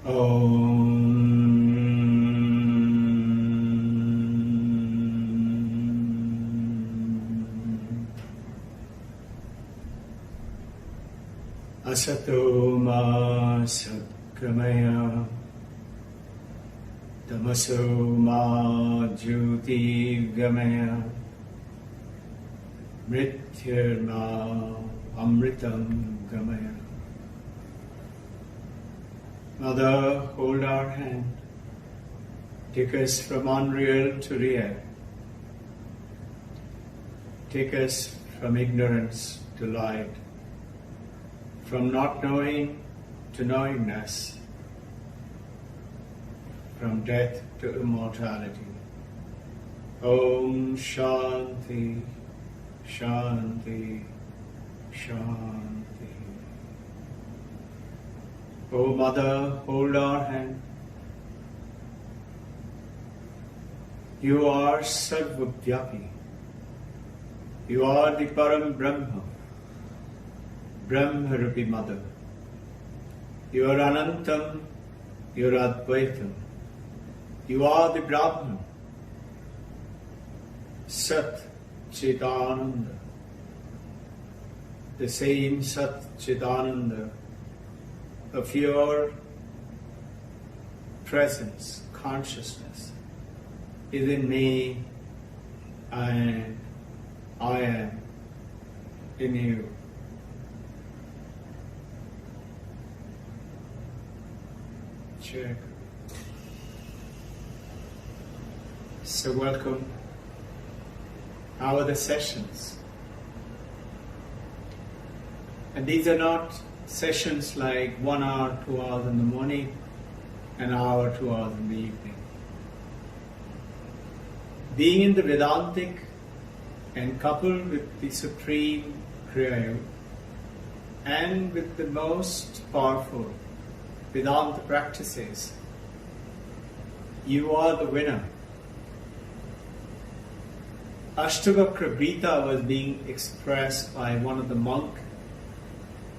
Om Asato ma Satgamaya Tamaso ma Jyoti Gamaya Mrityurma Amritam Gamaya. Mother, hold our hand. Take us from unreal to real. Take us from ignorance to light. From not knowing to knowingness. From death to immortality. Om Shanti, Shanti, Shanti. O Mother, hold our hand. You are Sarvavyapi. You are the Param Brahma, Brahma-rupi Mother. You are Anantam, you are Advaitam. You are the Brahman, Sat Chidananda. The same Sat Chidananda of your presence, consciousness, is in me and I am in you. Check. So welcome. How are the sessions? And these are not sessions like 1 hour, 2 hours in the morning, an hour, 2 hours in the evening. Being in the Vedantic and coupled with the Supreme Kriya and with the most powerful Vedanta practices, you are the winner. Ashtavakra Gita was being expressed by one of the monks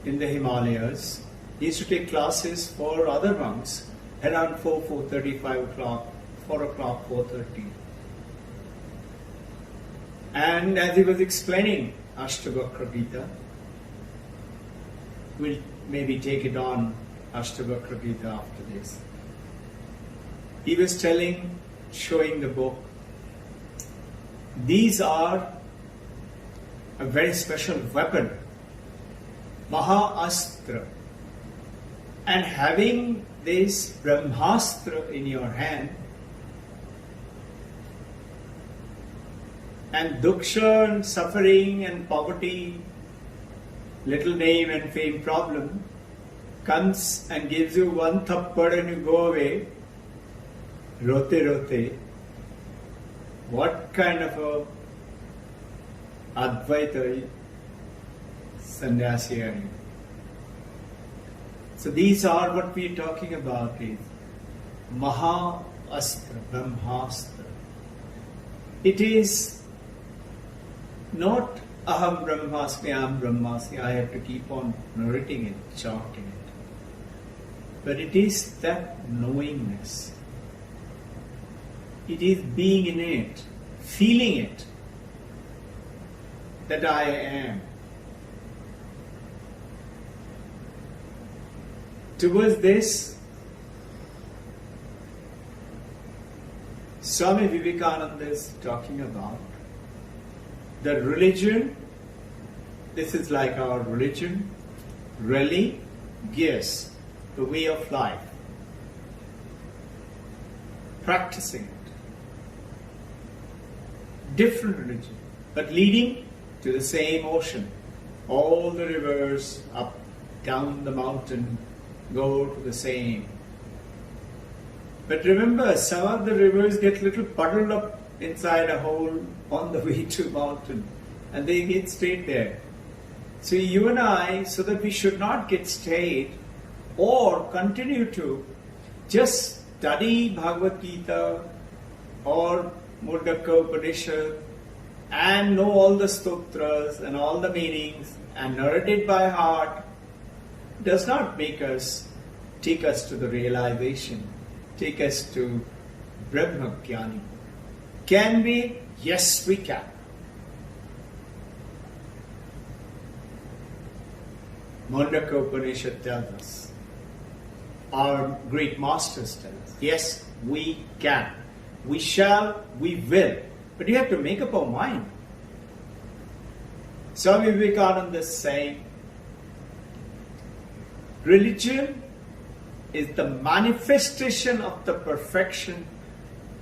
in the Himalayas. He used to take classes for other monks around 4, 4:30, 5 o'clock, 4 o'clock, 4:30. And as he was explaining Ashtavakra Gita, we'll maybe take it on Ashtavakra Gita after this. He was showing the book. These are a very special weapon, Maha-astra. And having this Brahmastra in your hand, and duksha and suffering and poverty, little name and fame problem, comes and gives you one thappad and you go away, rote rote. What kind of a Advaita sannyasi are you? So these are what we are talking about, is Maha-astra, Brahmastra. It is not Aham Brahmasmi, Aham Brahmasmi, I have to keep on narrating it, chanting it. But it is that knowingness. It is being in it, feeling it, that I am. Towards this, Swami Vivekananda is talking about the religion. This is like our religion, religious, the way of life, practicing it. Different religion, but leading to the same ocean. All the rivers up, down the mountain go to the same. But remember, some of the rivers get little puddled up inside a hole on the way to mountain, and they get stayed there. So you and I, so that we should not get stayed or continue to just study Bhagawad Geeta or Mundaka Upanishad and know all the sutras and all the meanings and narrate it by heart, does not make us take us to the realization, take us to Brahma Jnani. Can we? Yes, we can. Mundaka Upanishad tells us, our great masters tell us, yes, we can. We shall, we will. But you have to make up our mind. Swami Vivekananda is saying, religion is the manifestation of the perfection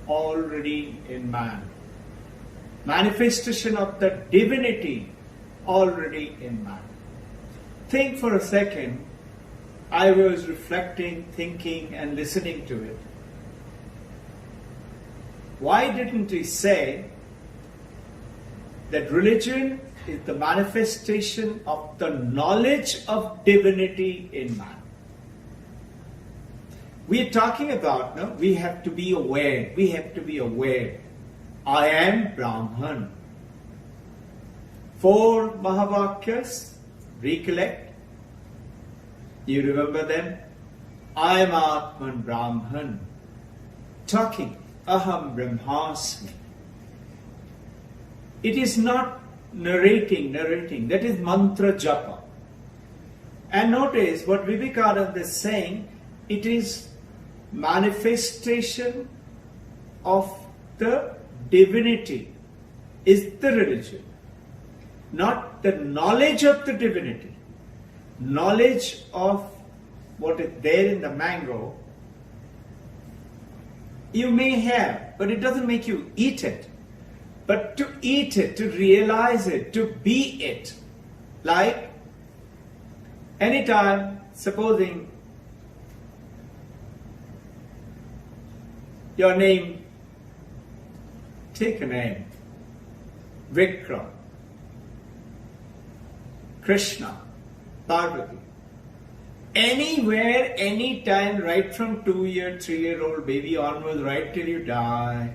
already in man. Manifestation of the divinity already in man. Think for a second. I was reflecting, thinking and listening to it. Why didn't he say that religion is the manifestation of the knowledge of divinity in man? We are talking about, no? We have to be aware. We have to be aware. I am Brahman. 4 Mahavakyas, recollect. You remember them? I am Atman Brahman. Talking. Aham Brahmasmi. It is not narrating. That is mantra japa. And notice what Vivekananda is saying, it is manifestation of the divinity is the religion. Not the knowledge of the divinity. Knowledge of what is there in the mango, you may have, but it doesn't make you eat it. But to eat it, to realize it, to be it. Like, anytime, supposing your name, take a name, Vikram, Krishna, Parvati. Anywhere, anytime, right from 2-year, 3-year-old baby onwards, right till you die.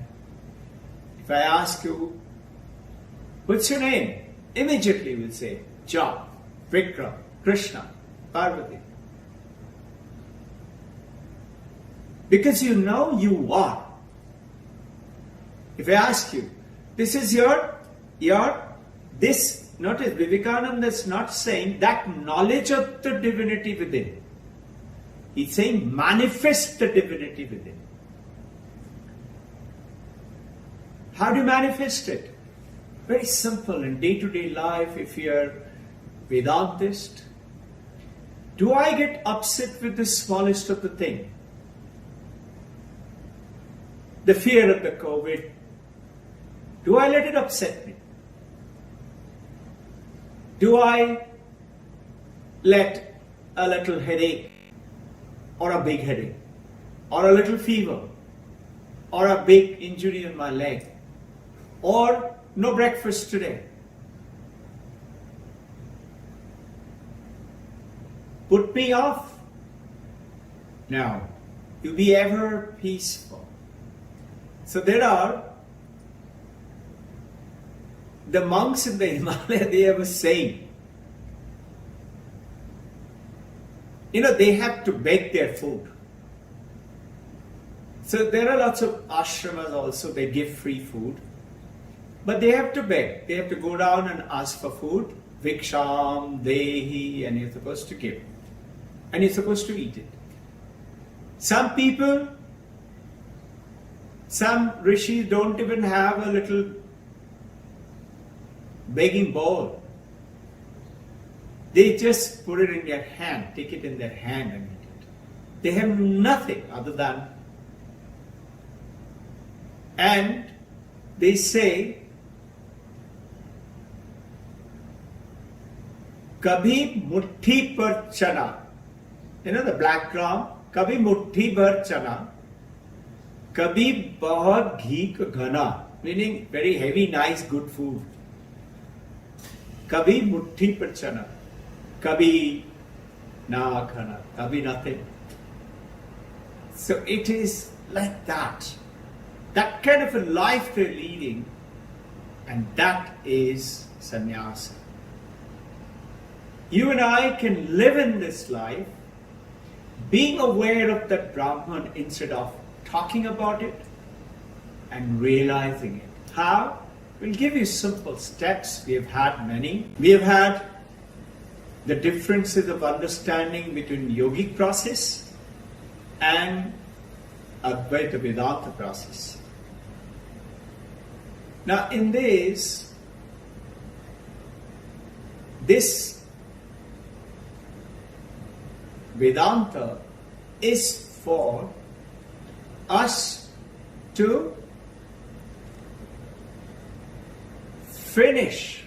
If I ask you, what's your name? Immediately you will say, John, Vikram, Krishna, Parvati. Because you know you are. If I ask you, this is this, notice Vivekananda is not saying that knowledge of the divinity within. He's saying manifest the divinity within. How do you manifest it? Very simple. In day-to-day life, if you are Vedantist, do I get upset with the smallest of the thing? The fear of the COVID. Do I let it upset me? Do I let a little headache or a big headache or a little fever or a big injury on my leg or no breakfast today put me off? No. You be ever peaceful. So there are the monks in the Himalaya, they have a saying. They have to beg their food. So there are lots of ashramas also, they give free food. But they have to beg. They have to go down and ask for food. Viksham, Dehi, and you're supposed to give. And you're supposed to eat it. Some people, some rishis don't even have a little begging bowl. They just put it in their hand, take it in their hand and eat it. They have nothing other than, and they say, Kabhi muthi par chana. The black gram. Kabhi muthi par chana. Kabhi bahut ghee ka ghana. Meaning very heavy, nice, good food. Kabhi muthi par chana. Kabhi na khana. Kabhi nothing. So it is like that. That kind of a life they're leading. And that is sannyasa. You and I can live in this life being aware of that Brahman instead of talking about it and realizing it. How? We'll give you simple steps. We have had many. We have had the differences of understanding between yogic process and Advaita Vedanta process. Now in this Vedanta is for us to finish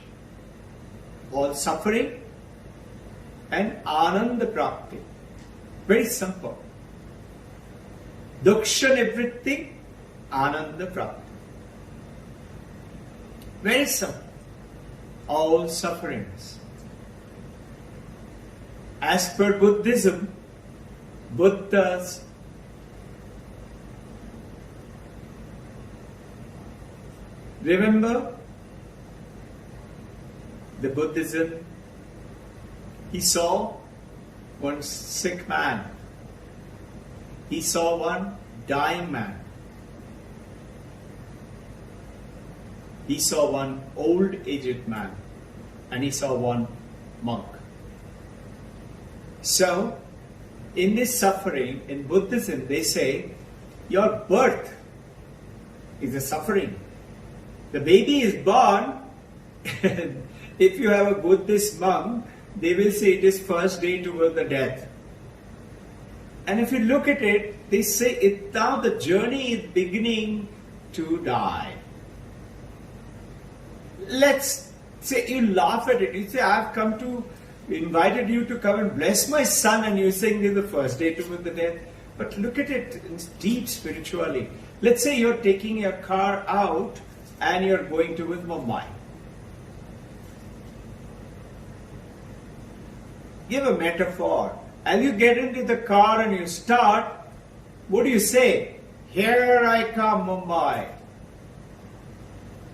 all suffering and Ananda Prapti. Very simple. Duksha Nivritti, Ananda Prapti. Very simple. All sufferings. As per Buddhism, Buddha's remember the Buddhism, he saw one sick man. He saw one dying man. He saw one old aged man. And he saw one monk. So, in this suffering, in Buddhism, they say, your birth is a suffering. The baby is born, and if you have a Buddhist monk, they will say it is first day toward the death. And if you look at it, they say it now the journey is beginning to die. Let's say you laugh at it. You say, I have invited you to come and bless my son, and you're saying this is the first day toward the death. But look at it in deep spiritually. Let's say you're taking your car out and you're going towards Mumbai. Give a metaphor. As you get into the car and you start, what do you say? Here I come, Mumbai.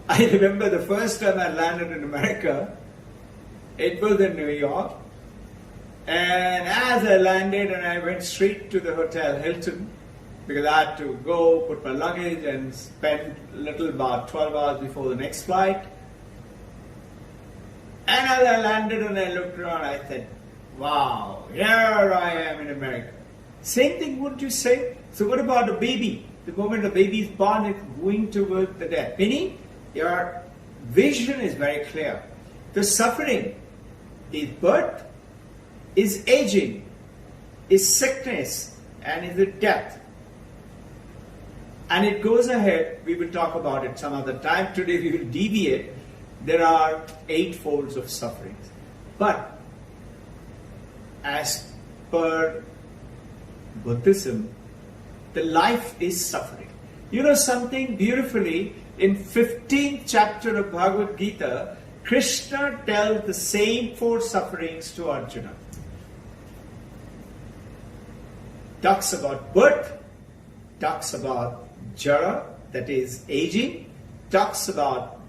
I remember the first time I landed in America, it was in New York. And as I landed and I went straight to the Hotel Hilton, because I had to go put my luggage and spend a little about 12 hours before the next flight. And as I landed and I looked around, I said, wow, here I am in America. Same thing wouldn't you say? So what about a baby? The moment a baby is born, it's going towards the death. Meaning, your vision is very clear. The suffering is birth, is aging, is sickness, and is it death. And it goes ahead, we will talk about it some other time. Today we will deviate. There are 8 folds of sufferings. But as per Buddhism, the life is suffering. You know something beautifully, in 15th chapter of Bhagawad Geeta, Krishna tells the same 4 sufferings to Arjuna. Talks about birth, talks about jara, that is aging, talks about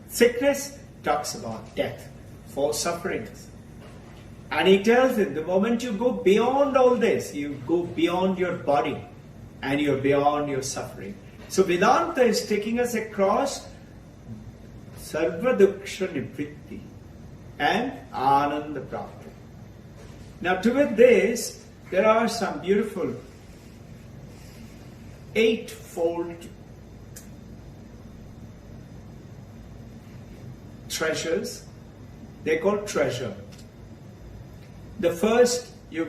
sickness, talks about death. 4 sufferings. And he tells him, the moment you go beyond all this, you go beyond your body and you're beyond your suffering. So Vedanta is taking us across Sarva Duksha Nivritti and Ananda Prapti. Now toward this, there are some beautiful 8-fold treasures. They're called treasure. The first, you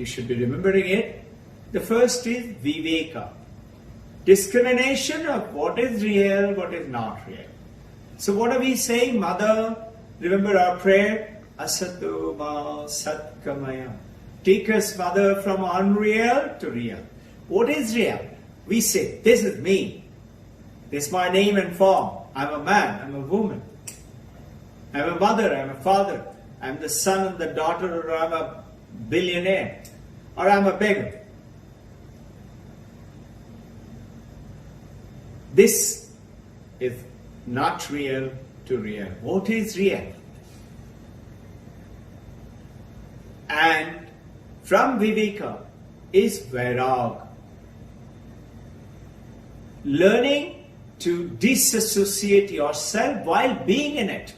should be remembering it. The first is Viveka. Discrimination of what is real, what is not real. So what are we saying? Mother, remember our prayer? Asatu ma satkamaya. Take us, Mother, from unreal to real. What is real? We say, this is me. This is my name and form. I'm a man, I'm a woman. I'm a mother, I'm a father. I'm the son and the daughter, or I'm a billionaire, or I'm a beggar. This is not real to real. What is real? And from Viveka is Vairag. Learning to disassociate yourself while being in it.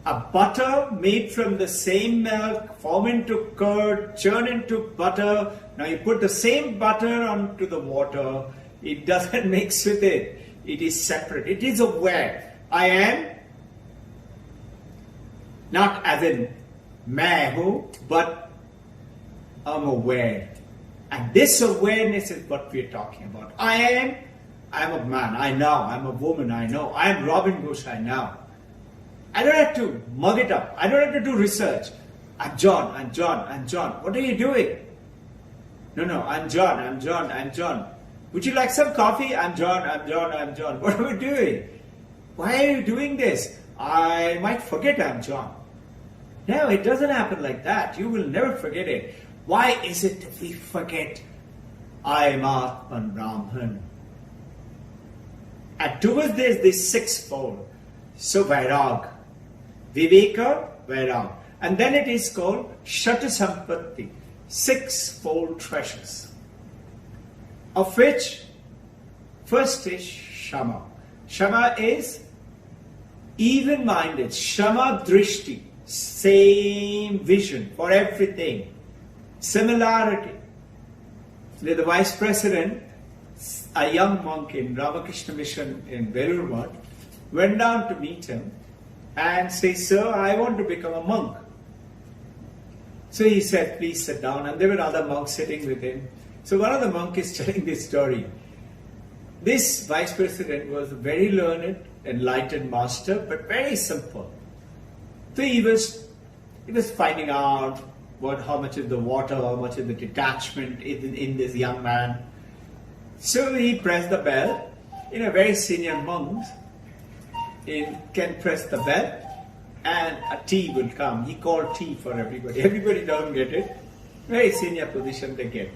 A butter made from the same milk, form into curd, churn into butter. Now you put the same butter onto the water. It doesn't mix with it. It is separate. It is aware. I am not as in मैं हूँ, but I'm aware. And this awareness is what we are talking about. I'm a man, I know. I'm a woman, I know. I'm Robbin Ghosh, I know. I don't have to mug it up. I don't have to do research. I'm John, I'm John, I'm John. What are you doing? No, I'm John, I'm John, I'm John. Would you like some coffee? I'm John, I'm John, I'm John. What are we doing? Why are you doing this? I might forget I'm John. No, it doesn't happen like that. You will never forget it. Why is it that we forget I am Atman Brahman? And towards this sixfold. So Vairag. Viveka, Vairag. And then it is called Shat-Sampatit. Sixfold treasures. Of which first is Shama. Shama is even-minded. Shama Drishti. Same vision for everything. Similarity. The vice president, a young monk in Ramakrishna Mission in Velur, went down to meet him and says, "Sir, I want to become a monk." So he said, "Please sit down." And there were other monks sitting with him. So one of the monks is telling this story. This vice president was a very learned, enlightened master, but very simple. So he was finding out how much is the water, how much is the detachment in this young man. So he pressed the bell. Very senior monks can press the bell and a tea will come. He called tea for everybody. Everybody doesn't get it. Very senior position they get.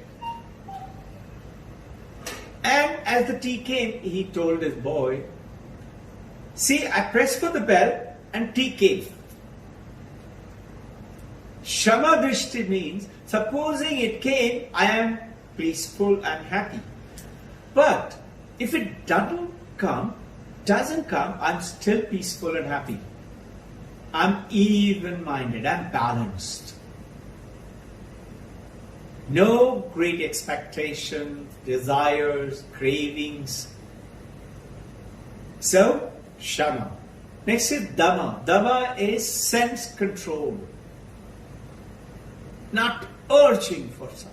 And as the tea came, he told his boy, "See, I pressed for the bell and tea came." Shama Drishti means, supposing it came, I am peaceful and happy. But if it doesn't come, I'm still peaceful and happy. I'm even-minded, I'm balanced. No great expectations, desires, cravings. So, Shama. Next is Dama. Dama is sense control. Not urging for something.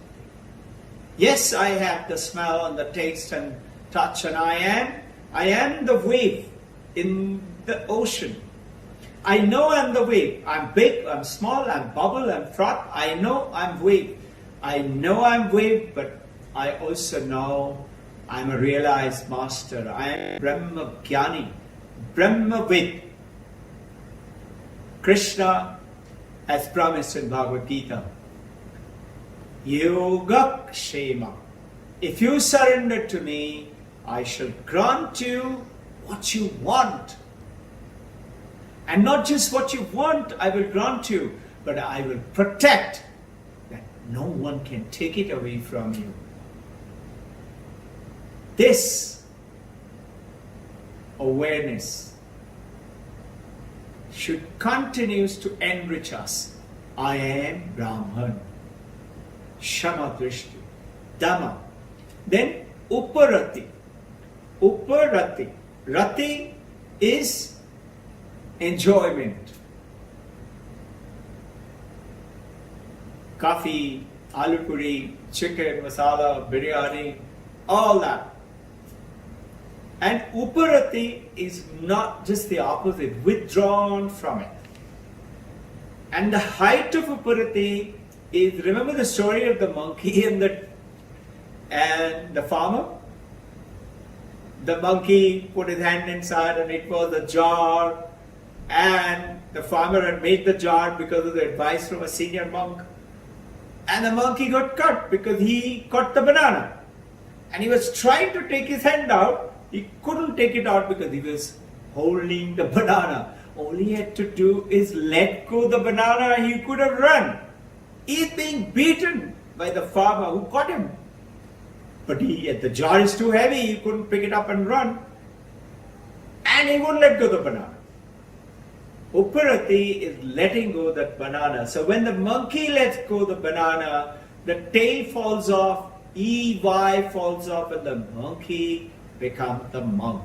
Yes, I have the smell and the taste and touch, and I am the wave in the ocean. I know I'm the wave. I'm big, I'm small, I'm bubble, I'm froth. I know I'm wave. I know I'm wave, but I also know I'm a realized master. I am Brahma Jnani, Brahmavid. Krishna has promised in Bhagawad Geeta, Yoga Kshema. If you surrender to me, I shall grant you what you want. And not just what you want, I will grant you, but I will protect that no one can take it away from you. This awareness should continue to enrich us. I am Brahman. Shama Drishti. Dama. Then Uparati. Uparati. Rati is enjoyment. Coffee, aloo puri, chicken, masala, biryani, all that. And Uparati is not just the opposite, withdrawn from it. And the height of Uparati is, remember the story of the monkey and the farmer? The monkey put his hand inside and it was a jar, and the farmer had made the jar because of the advice from a senior monk. And the monkey got cut because he caught the banana. And he was trying to take his hand out. He couldn't take it out because he was holding the banana. All he had to do is let go the banana, he could have run. beaten by the farmer who caught him. But the jar is too heavy, he couldn't pick it up and run. And he wouldn't let go of the banana. Uparati is letting go of that banana. So when the monkey lets go of the banana, the tail falls off, EY falls off, and the monkey becomes the monk.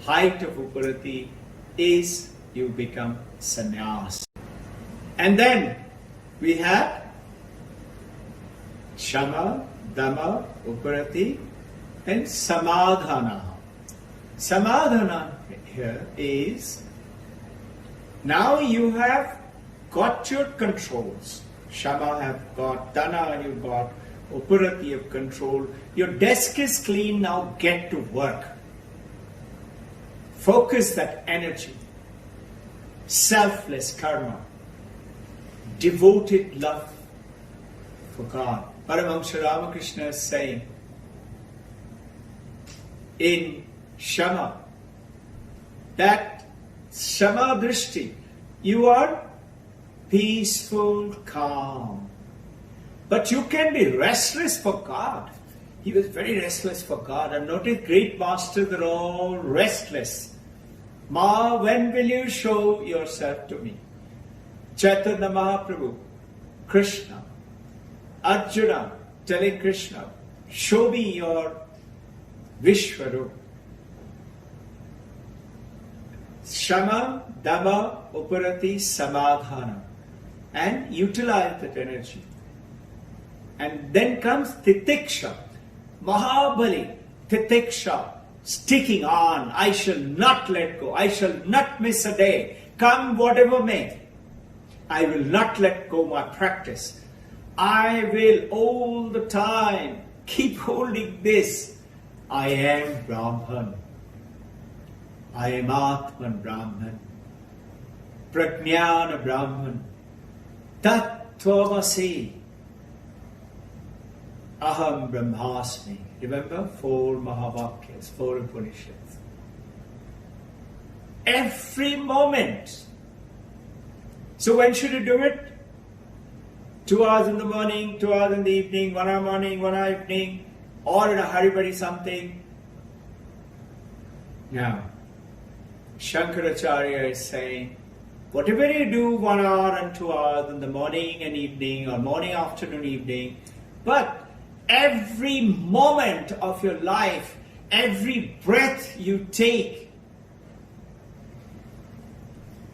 Height of Uparati is you become sannyas. And then we have Shama, Dama, Uparati, and Samadhana. Samadhana here is, now you have got your controls. Shama have got, Dana you've got, Uparati have control. Your desk is clean, now get to work. Focus that energy. Selfless karma. Devoted love for God. Paramahamsa Ramakrishna is saying in Shama that Shama Drishti, you are peaceful, calm. But you can be restless for God. He was very restless for God. And notice great masters are all restless. Ma, when will you show yourself to me? Chaitanya Mahaprabhu, Krishna, Arjuna telling Krishna, show me your Vishwarup. Shama, Dama, Uparati, Samadhana. And utilize that energy. And then comes Titiksha, Mahabali, Titiksha, sticking on. I shall not let go. I shall not miss a day. Come whatever may. I will not let go my practice. I will all the time keep holding this. I am Brahman. I am Atman Brahman. Prajnana Brahman. Tat Twam Asi. Aham Brahmasmi. Remember? 4 Mahavakyas, 4 Upanishads. Every moment. So when should you do it? 2 hours in the morning, 2 hours in the evening, 1 hour morning, 1 hour evening, or in a hurry something. Now, Shankaracharya is saying, whatever you do 1 hour and 2 hours in the morning and evening, or morning, afternoon, evening, but every moment of your life, every breath you take,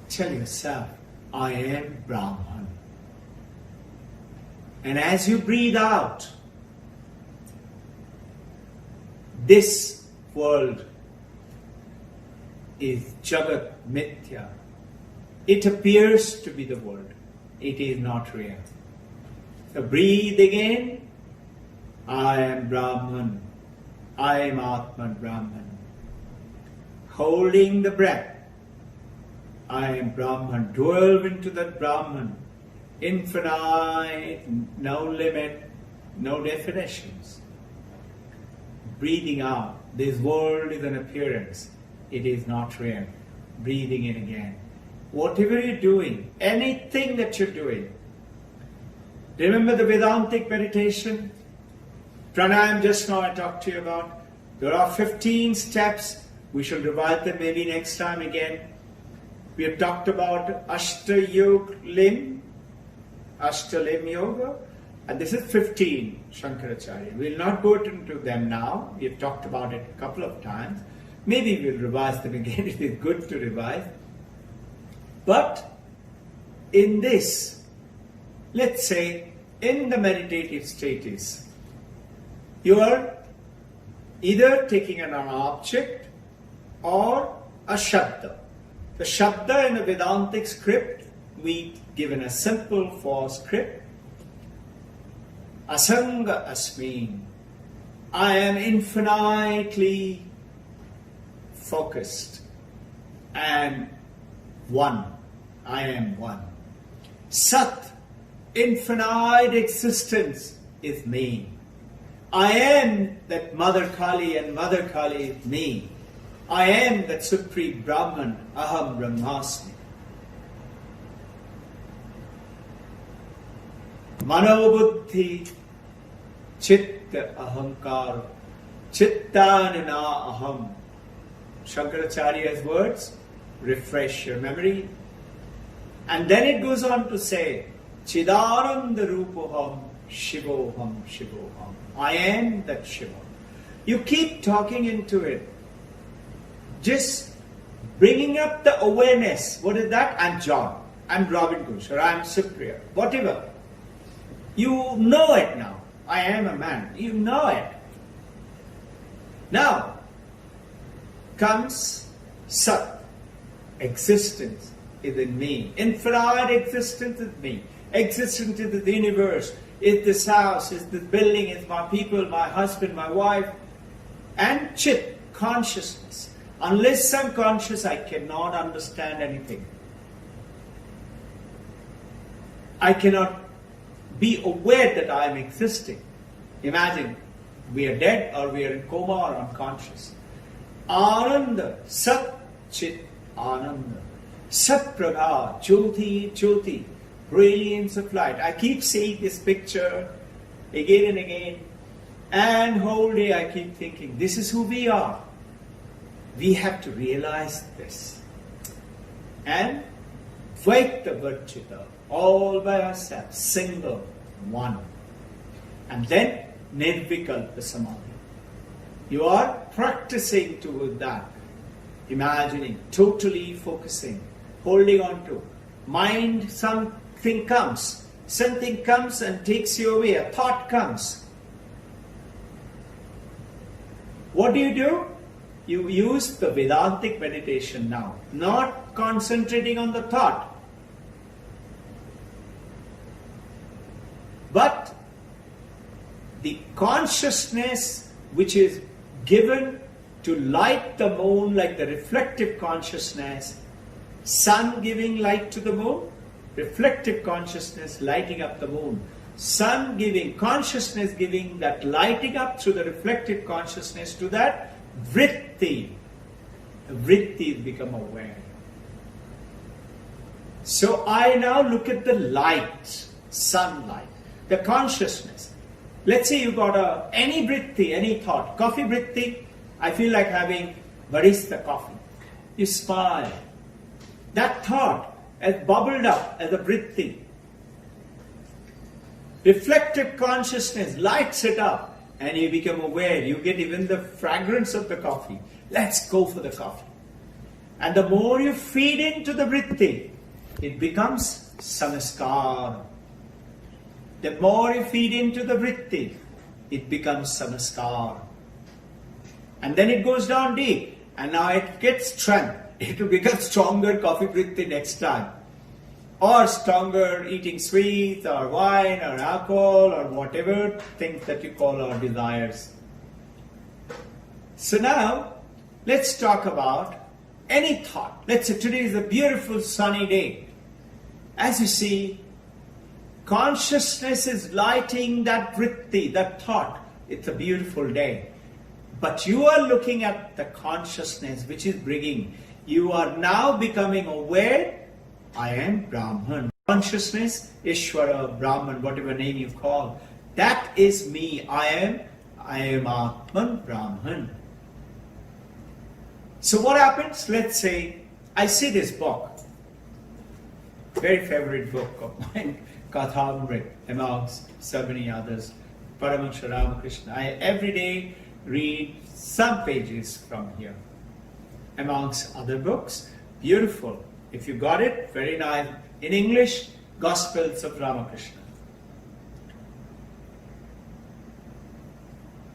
tell yourself, I am Brahman. And as you breathe out, this world is Jagat Mithya. It appears to be the world. It is not real. So breathe again. I am Brahman. I am Atman Brahman. Holding the breath. I am Brahman. Dwell into that Brahman. Infinite, no limit, no definitions. Breathing out. This world is an appearance. It is not real. Breathing in again. Whatever you're doing, anything that you're doing. Remember the Vedantic meditation? Pranayam just now I talked to you about. There are 15 steps. We shall revise them maybe next time again. We have talked about Ashtalim Yoga. And this is 15, Shankaracharya. We will not go into them now. We have talked about it a couple of times. Maybe we'll revise them again. It is good to revise. But in this, let's say, in the meditative status, you are either taking an object or a shabda. The shabda in the Vedantic script, we given a simple for script. Asanga asmin. I am infinitely focused and one. I am one. Sat, infinite existence is me. I am that Mother Kali and Mother Kali is me. I am that Supreme Brahman, Aham Brahmasmi. Manobuddhi Chitta Ahankar Chittanana Aham. Shankaracharya's words refresh your memory. And then it goes on to say, Chidananda Rupoham Shivoham Shivoham. I am that Shiva. You keep talking into it. Just bringing up the awareness. What is that? I'm John. I'm Robbin Ghosh. Or I'm Supriya. Whatever. You know it now. I am a man. You know it. Now comes Sat. Existence is in me. Infinite existence is me. Existence is the universe. Is this house, is this building, is my people, my husband, my wife. And Chit, consciousness. Unless I'm conscious, I cannot understand anything. I cannot be aware that I am existing. Imagine, we are dead or we are in coma or unconscious. Ananda, Sat Chit Ananda. Sat Prabha, Jyoti Jyoti, brilliance of light. I keep seeing this picture again and again. And whole day I keep thinking, this is who we are. We have to realize this. And Vaita Varchita, all by ourselves, single, one. And then Nirvikalpa Samadhi. You are practicing toward that. Imagining, totally focusing, holding on to. Mind, something comes and takes you away. A thought comes. What do? You use the Vedantic meditation now, not concentrating on the thought, but the consciousness which is given to light the moon, like the reflective consciousness, sun giving light to the moon, reflective consciousness lighting up the moon, sun giving, consciousness giving that lighting up through the reflective consciousness to that vritti. Vritti become aware. So I now look at the light, sunlight, the consciousness. Let's say you got any vritti, any thought, coffee vritti. I feel like having barista coffee. You smile. That thought has bubbled up as a vritti. Reflective consciousness lights it up and you become aware. You get even the fragrance of the coffee. Let's go for the coffee. And the more you feed into the vritti, it becomes samskara. The more you feed into the vritti, it becomes samskara. And then it goes down deep. And now it gets strength. It will become stronger coffee vritti next time. Or stronger eating sweets or wine or alcohol or whatever things that you call our desires. So now, let's talk about any thought. Let's say today is a beautiful sunny day. As you see, consciousness is lighting that vritti, that thought. It's a beautiful day. But you are looking at the consciousness which is bringing. You are now becoming aware, I am Brahman. Consciousness, Ishvara, Brahman, whatever name you call. That is me. I am Atman Brahman. So what happens? Let's say I see this book. Very favorite book of mine, Kathamrit, amongst so many others. Paramahansa Ramakrishna. I every day read some pages from here. Amongst other books, beautiful. If you got it, very nice. In English, Gospels of Ramakrishna.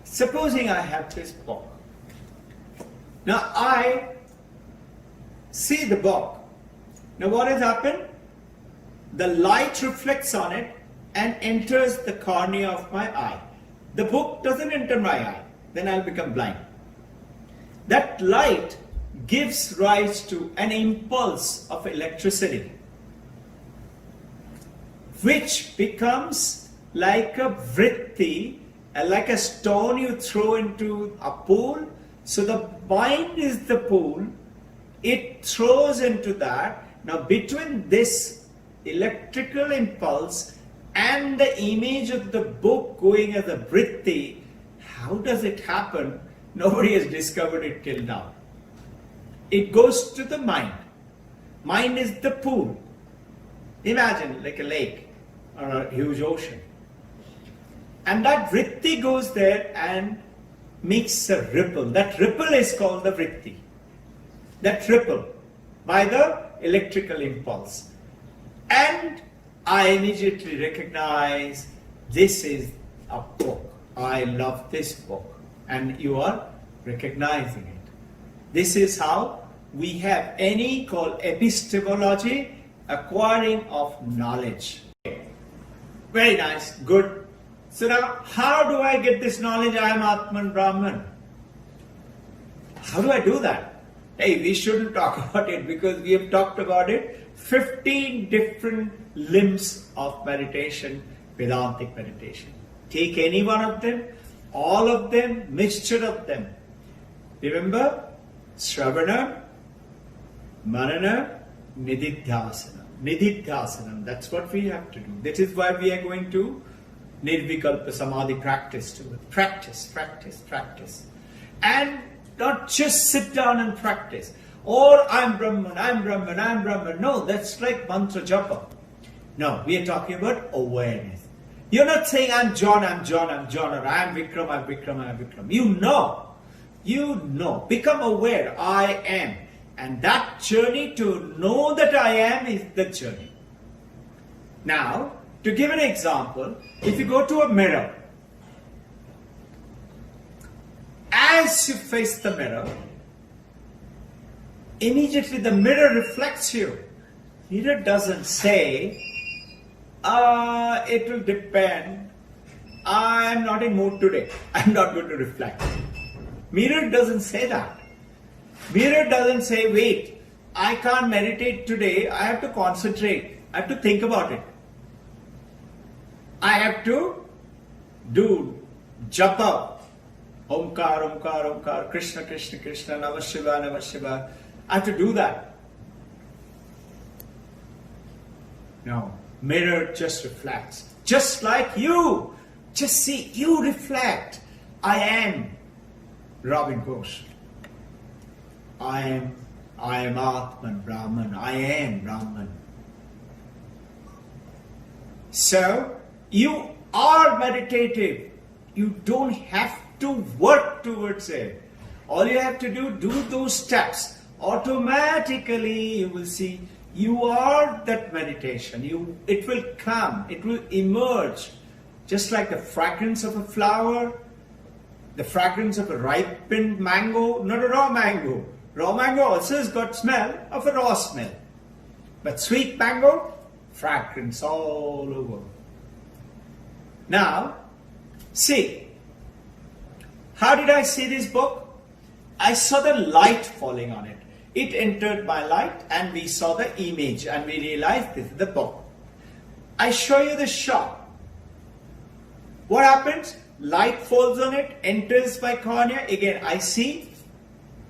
Supposing I have this book. Now I see the book. Now what has happened? The light reflects on it and enters the cornea of my eye. The book doesn't enter my eye. Then I'll become blind. That light gives rise to an impulse of electricity, which becomes like a vritti, like a stone you throw into a pool. So the mind is the pool, it throws into that. Now between this electrical impulse and the image of the book going as a vritti, how does it happen? Nobody has discovered it till now. It goes to the mind. Mind is the pool. Imagine like a lake or a huge ocean. And that vritti goes there and makes a ripple. That ripple is called the vritti. That ripple by the electrical impulse. And I immediately recognize this is a book. I love this book. And you are recognizing it. This is how we have any called epistemology, acquiring of knowledge. Very nice, good. So now, how do I get this knowledge? I am Atman Brahman. How do I do that? Hey, we shouldn't talk about it because we have talked about it. 15 different limbs of meditation, Vedantic meditation. Take any one of them, all of them, mixture of them. Remember, Shravana, Manana, Nididhyasanam. Nididhyasanam, that's what we have to do. That is why we are going to Nirvikalpa Samadhi practice to it. Practice, practice, practice. And not just sit down and practice. Or I'm Brahman, I'm Brahman, I'm Brahman. No, that's like mantra japa. No, we are talking about awareness. You're not saying I'm John, I'm John, I'm John, or I'm Vikram, I'm Vikram, I'm Vikram. You know. Become aware, I am. And that journey to know that I am is the journey. Now, to give an example, if you go to a mirror, as you face the mirror, immediately the mirror reflects you. Mirror doesn't say, it will depend. I am not in mood today. I am not going to reflect. Mirror doesn't say that. Mirror doesn't say, wait, I can't meditate today. I have to concentrate. I have to think about it. I have to do japa. Omkar, Omkar, Omkar, Krishna, Krishna, Krishna, Namah Shivaya, Namah Shivaya. I have to do that. No. Mirror just reflects. Just like you. Just see, you reflect. I am Robbin Ghosh. I am Atman, Brahman. I am Brahman. So, you are meditative. You don't have to work towards it. All you have to do those steps. Automatically you will see you are that meditation. It will come. It will emerge. Just like the fragrance of a flower, the fragrance of a ripened mango, not a raw mango. Raw mango also has got smell of a raw smell. But sweet mango, fragrance all over. Now, see, how did I see this book? I saw the light falling on it. It entered my light and we saw the image and we realized this is the book. I show you the shot. What happens? Light falls on it, enters my cornea. Again, I see.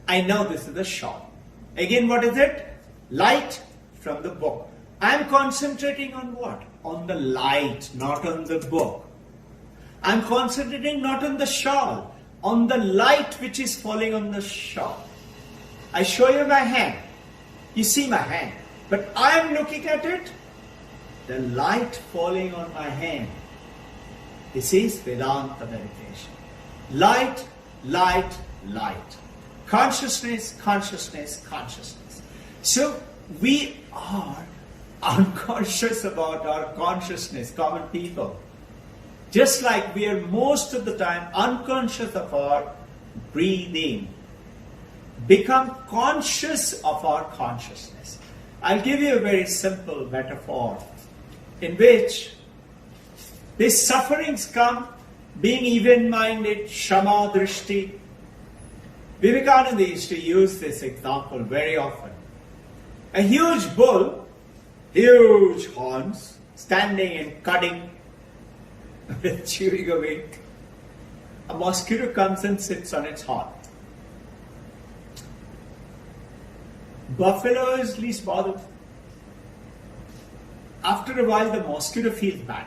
I know this is the shot. Again, what is it? Light from the book. I am concentrating on what? On the light, not on the book. I am concentrating not on the shawl, on the light which is falling on the shawl. I show you my hand. You see my hand. But I am looking at it. The light falling on my hand. This is Vedanta meditation. Light, light, light. Consciousness, consciousness, consciousness. So we are unconscious about our consciousness, common people. Just like we are most of the time unconscious of our breathing. Become conscious of our consciousness. I'll give you a very simple metaphor in which these sufferings come, being even-minded, Shama drishti. Vivekananda used to use this example very often. A huge bull, huge horns, standing and cutting, chewing away. A mosquito comes and sits on its horn. Buffalo is least bothered. After a while, the mosquito feels bad.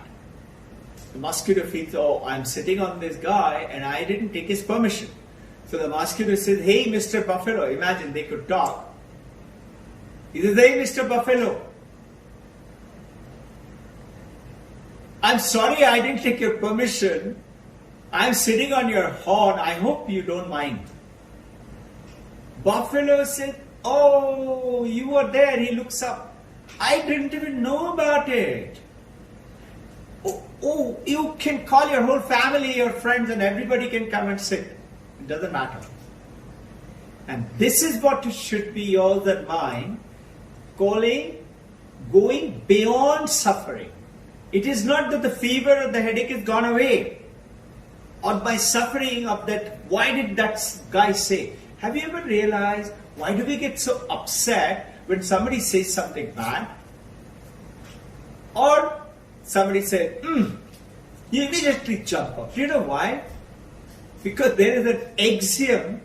The mosquito feels, oh, I'm sitting on this guy and I didn't take his permission. So the mosquito says, hey, Mr. Buffalo. Imagine they could talk. He says, hey, Mr. Buffalo. I'm sorry I didn't take your permission. I'm sitting on your horn. I hope you don't mind. Buffalo said, oh, you were there. He looks up. I didn't even know about it. Oh, you can call your whole family, your friends, and everybody can come and sit. It doesn't matter. And this is what should be yours and mine, going beyond suffering. It is not that the fever or the headache is gone away, or my suffering of that, why did that guy say? Have you ever realized why do we get so upset when somebody says something bad? Or somebody says, you immediately jump up. You know why? Because there is an axiom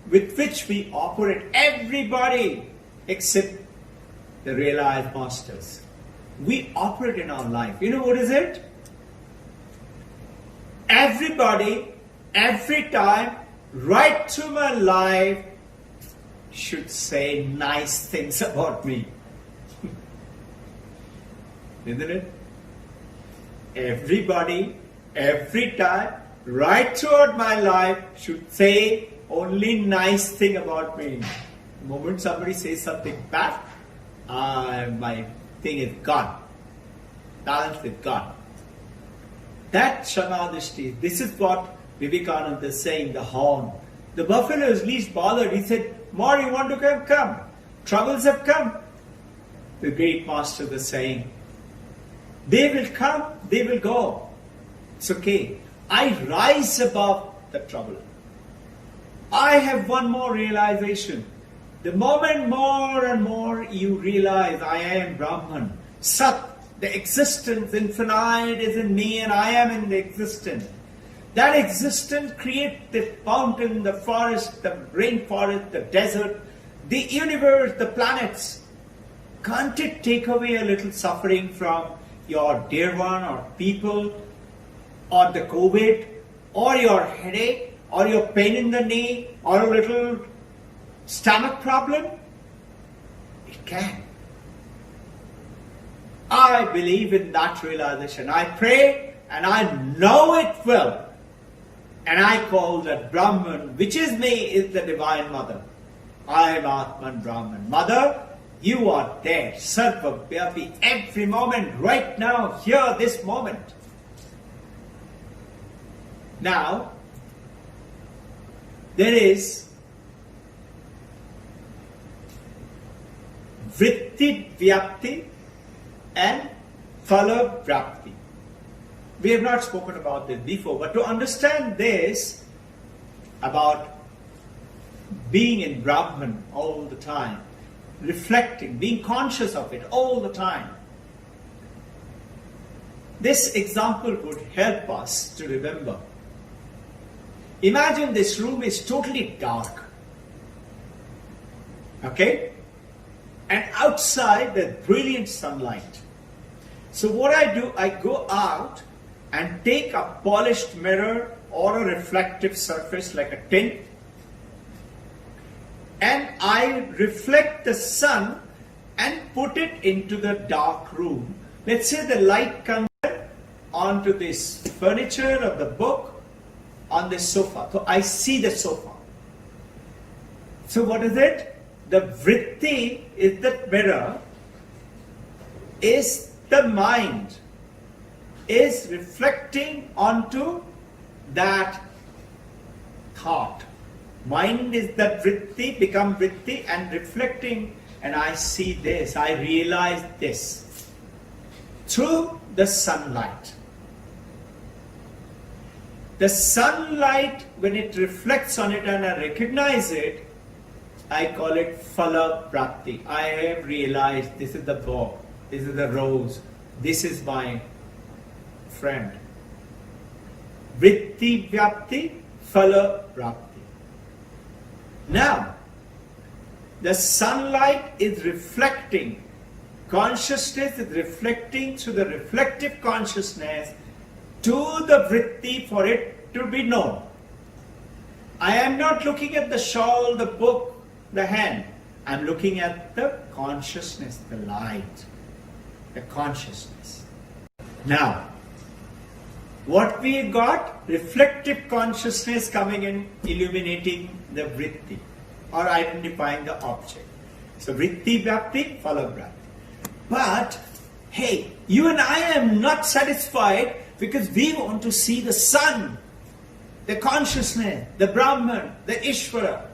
with which we operate, everybody except the realized masters. We operate in our life. You know what is it? Everybody, every time, right through my life, should say nice things about me. Isn't it? Everybody, every time, right throughout my life, should say only nice thing about me. The moment somebody says something bad, my thing is gone. Balance is gone. That Shama Drishti, this is what Vivekananda is saying, the horn. The buffalo is least bothered. He said, more you want to come? Come. Troubles have come. The great master is saying, they will come, they will go. It's okay. I rise above the trouble. I have one more realization. The moment more and more you realize I am Brahman, Sat, the existence, infinite is in me and I am in the existence. That existence creates the mountain, the forest, the rainforest, the desert, the universe, the planets. Can't it take away a little suffering from your dear one or people, or the COVID, or your headache, or your pain in the knee, or a little stomach problem? It can. I believe in that realization. I pray and I know it will. And I call that Brahman, which is me, is the Divine Mother. I am Atman Brahman. Mother, you are there, Sarva Vyapi, every moment, right now, here, this moment. Now, there is Vritti Vyapti and Phala Prapti. We have not spoken about this before, but to understand this about being in Brahman all the time, reflecting, being conscious of it all the time, this example would help us to remember. Imagine this room is totally dark. Okay? And outside there's brilliant sunlight. So what I do, I go out and take a polished mirror or a reflective surface like a tint, and I reflect the sun and put it into the dark room. Let's say the light comes onto this furniture of the book on the sofa. So I see the sofa. So what is it? The vritti is the mirror, is the mind, is reflecting onto that thought. Mind is that vritti, become vritti and reflecting, and I see this, I realize this through the sunlight. The sunlight, when it reflects on it and I recognize it, I call it Phala Prapti. I have realized this is the bow, this is the rose, this is my friend. Vritti Vyapti, Phala Prapti. Now, the sunlight is reflecting, consciousness is reflecting through the reflective consciousness to the vritti for it to be known. I am not looking at the shawl, the book, the hand. I am looking at the consciousness, the light, the consciousness. Now, what we got? Reflective consciousness coming in, illuminating the vritti or identifying the object. So vritti bhakti, phala bhakti. But, hey, you and I am not satisfied because we want to see the sun, the consciousness, the Brahman, the Ishvara.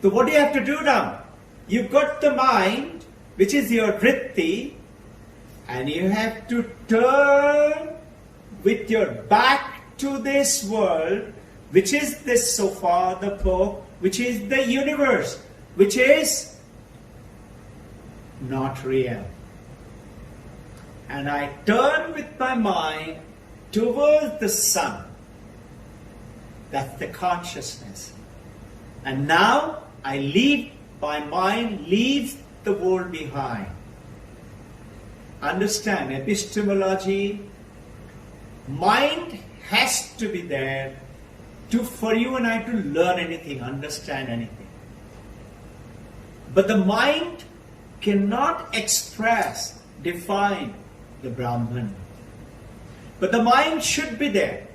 So what do you have to do now? You've got the mind, which is your vritti, and you have to turn with your back to this world, which is this sofa, the book, which is the universe, which is not real. And I turn with my mind towards the sun. That's the consciousness. And now my mind leaves the world behind. Understand, epistemology, mind has to be there for you and I to learn anything, understand anything. But the mind cannot express, define the Brahman. But the mind should be there.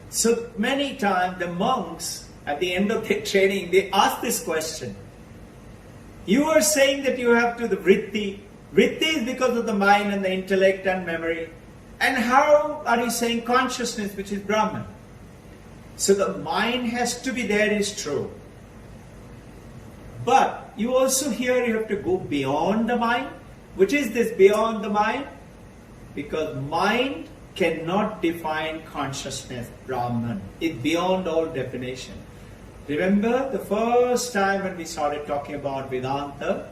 So many times the monks at the end of their training, they ask this question. You are saying that you have to the vritti. Vritti is because of the mind and the intellect and memory. And how are you saying consciousness, which is Brahman? So the mind has to be there, is true. But you also here you have to go beyond the mind. Which is this beyond the mind? Because mind cannot define consciousness, Brahman. It's beyond all definition. Remember the first time when we started talking about Vedanta?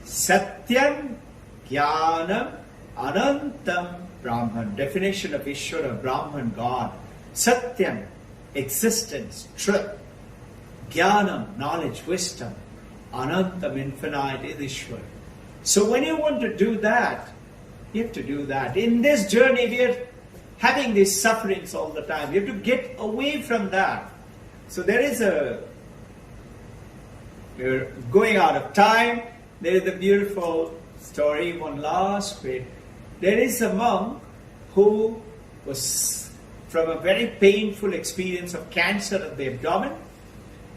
Satyam, Jnanam, Anantam, Brahman. Definition of Ishvara, Brahman, God. Satyam, existence, truth. Jnanam, knowledge, wisdom. Anantam, infinite, is Ishvara. So when you want to do that, you have to do that. In this journey, we are having these sufferings all the time. You have to get away from that. So there is we're going out of time. There is a beautiful story, one last bit. There is a monk who was from a very painful experience of cancer of the abdomen,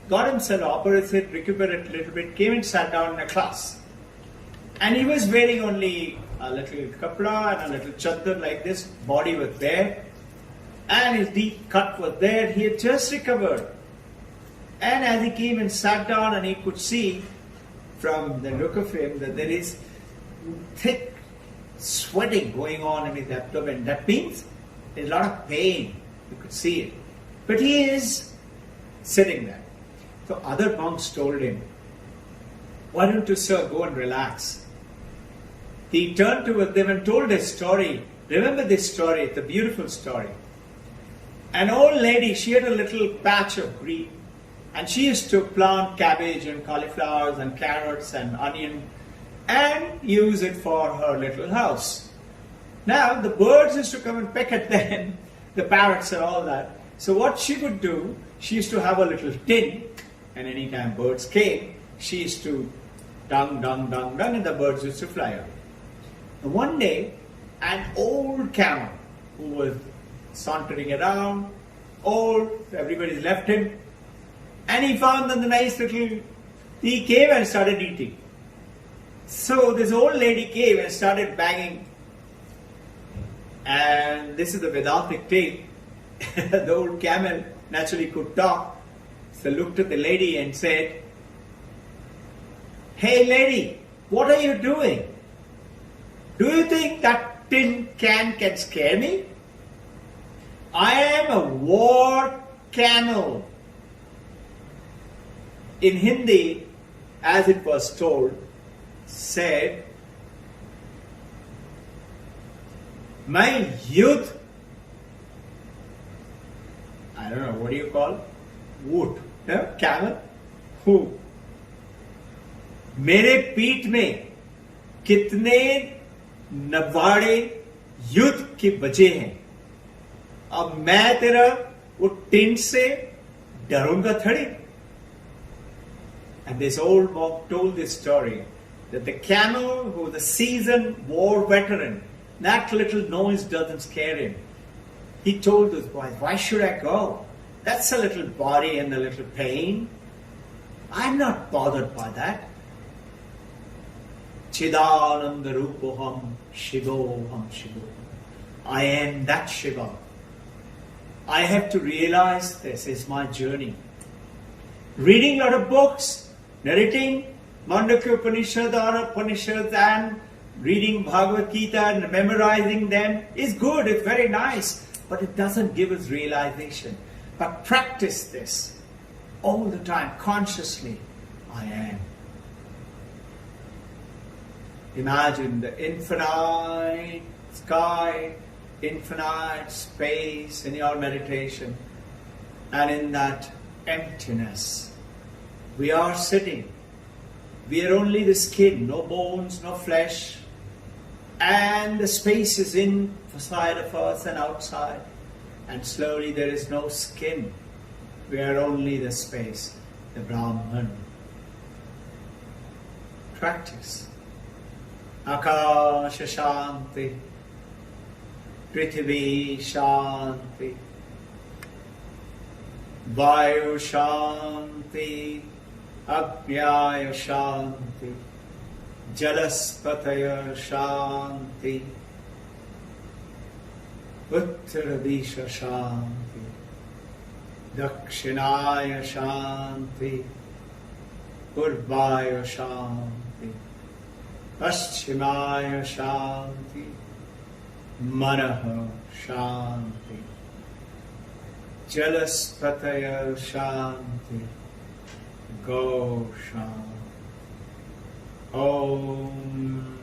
got himself operated, recuperated a little bit, came and sat down in a class. And he was wearing only a little kapra and a little chadar like this, body was there, and his deep cut was there, he had just recovered. And as he came and sat down, and he could see from the look of him that there is thick sweating going on in his abdomen. That means there's a lot of pain, you could see it. But he is sitting there. So other monks told him, why don't you, sir, go and relax? He turned towards them and told a story. Remember this story, it's a beautiful story. An old lady, she had a little patch of green, and she used to plant cabbage and cauliflowers and carrots and onion and use it for her little house. Now the birds used to come and peck at them, the parrots and all that. So what she would do, she used to have a little tin, and anytime birds came, she used to dung, dung, dung, dung, and the birds used to fly away. And one day, an old camel who was sauntering around, old, everybody's left him, and he found that the nice little, he came and started eating. So this old lady came and started banging, and this is the Vedantic tale. The old camel naturally could talk, so looked at the lady and said, "Hey lady, what are you doing? Do you think that tin can scare me? I am a war camel." In Hindi, as it was told, said, "My youth," I don't know, what do you call? Wood, yeah? Camel? Who? मेरे पीठ में कितने नवाड़े युद्ध के बचे हैं, अब मैं तेरा वो टेंट से डरूंगा थोड़ी. And this old monk told this story that the camel, who was a seasoned war veteran, that little noise doesn't scare him. He told those boys, why should I go? That's a little body and a little pain. I'm not bothered by that. Chidananda Rupoham Shivoham Shivo. I am that Shiva. I have to realize this is my journey. Reading a lot of books, narrating Mandukya Upanishads or Upanishads and reading Bhagawad Geeta and memorizing them is good, it's very nice, but it doesn't give us realization. But practice this all the time, consciously. I am. Imagine the infinite sky, infinite space in your meditation, and in that emptiness, we are sitting. We are only the skin, no bones, no flesh, and the space is inside of us and outside, and slowly there is no skin. We are only the space, the Brahman. Practice. Akasha Shanti, Prithvi Shanti, Vayu Shanti, Agnyaya Shanti, Jalaspataya Shanti, Uttaradisha Shanti, Dakshinaya Shanti, Purvaya Shanti, Paschimaya Shanti, Manaha Shanti, Jalaspataya Shanti, Go Shanti. Om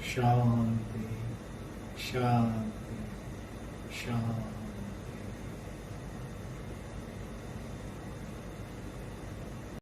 Shanti, Shanti, Shanti.